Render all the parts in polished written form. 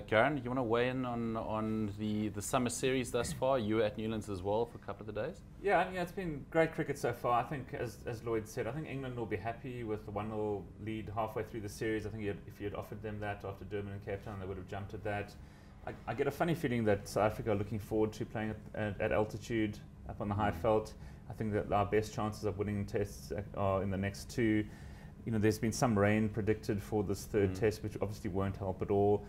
Karen, you want to weigh in on the summer series thus far? You were at Newlands as well for a couple of the days. Yeah, it's been great cricket so far. I think, as Lloyd said, I think England will be happy with the 1-0 lead halfway through the series. I think if you had offered them that after Durban and Cape Town, they would have jumped at that. I get a funny feeling that South Africa are looking forward to playing at altitude up on the high veld. I think that our best chances of winning tests are in the next two. There's been some rain predicted for this third test, which obviously won't help at all.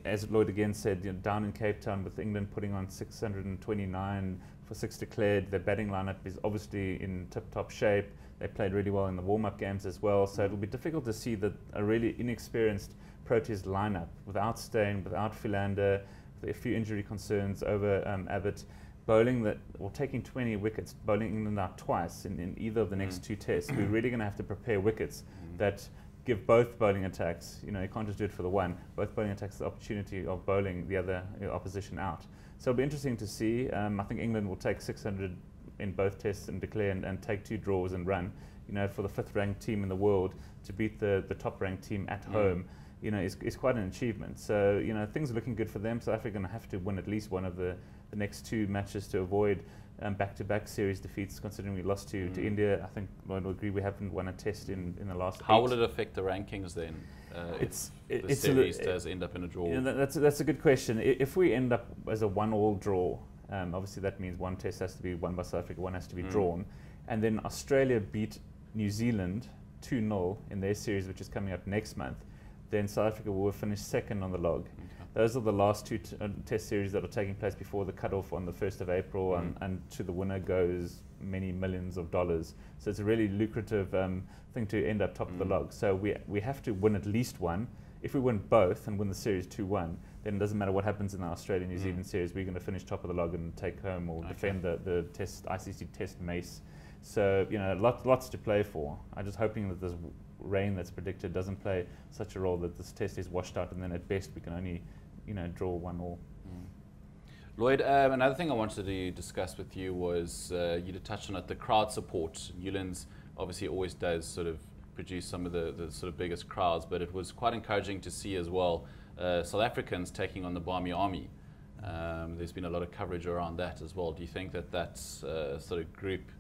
As Lloyd again said, down in Cape Town with England putting on 629 for 6 declared, their batting lineup is obviously in tip-top shape. They played really well in the warm-up games as well, so it'll be difficult to see that a really inexperienced Proteas lineup without Steyn, without Philander, with a few injury concerns over Abbott, taking 20 wickets, bowling England out twice in either of the next two tests. We're really going to have to prepare wickets that give both bowling attacks, you can't just do it for the one, both bowling attacks the opportunity of bowling the other opposition out. So it'll be interesting to see. I think England will take 600 in both tests and declare and take 2 draws and run. For the 5th ranked team in the world to beat the top ranked team at home, is quite an achievement. So, things are looking good for them. South Africa are going to have to win at least one of the next 2 matches to avoid back-to-back series defeats, considering we lost to India. I think Lloyd will agree we haven't won a test in the last 8. How will it affect the rankings then if the series does end up in a draw? That's a good question. If we end up as a 1-1 draw, obviously that means one test has to be won by South Africa, one has to be drawn, and then Australia beat New Zealand 2-0 in their series, which is coming up next month, then South Africa will finish 2nd on the log. Okay. Those are the last 2 test series that are taking place before the cutoff on the 1st of April, and to the winner goes many millions of dollars. So it's a really lucrative thing to end up top of the log. So we have to win at least one. If we win both and win the series 2-1, then it doesn't matter what happens in the Australia-New Zealand series. We're going to finish top of the log and take home or defend the ICC test mace. So, lots to play for. I'm just hoping that this rain that's predicted doesn't play such a role that this test is washed out, and then at best we can only, draw 1-1. Lloyd, another thing I wanted to discuss with you was you touched on it, the crowd support. Newlands obviously always does sort of produce some of the sort of biggest crowds, but it was quite encouraging to see as well South Africans taking on the Barmy Army. There's been a lot of coverage around that as well. Do you think that sort of group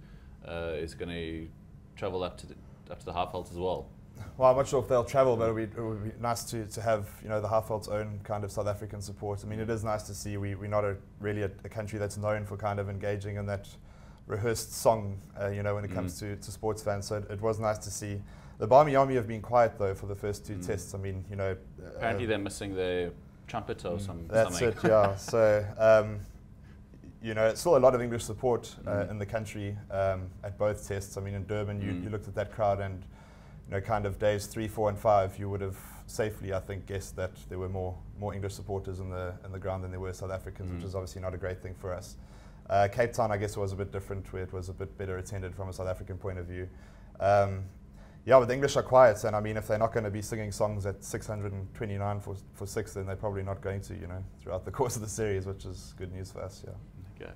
is going to travel up to the half-velds as well? Well, I'm not sure if they'll travel, but it would be nice to have the half-veld's own kind of South African support. I mean, it is nice to see we're not really a country that's known for kind of engaging in that rehearsed song, when it comes to sports fans. So it was nice to see. The Barmy Army have been quiet though for the first 2 tests. I mean, apparently they're missing their trumpeter or something. That's it, yeah. So. It's still a lot of English support in the country at both tests. I mean, in Durban, you looked at that crowd, and kind of days 3, 4, and 5, you would have safely, I think, guessed that there were more English supporters in the ground than there were South Africans, which is obviously not a great thing for us. Cape Town, I guess, was a bit different, where it was a bit better attended from a South African point of view. But the English are quiet, and I mean, if they're not going to be singing songs at 629 for 6, then they're probably not going to, throughout the course of the series, which is good news for us. Yeah. Okay.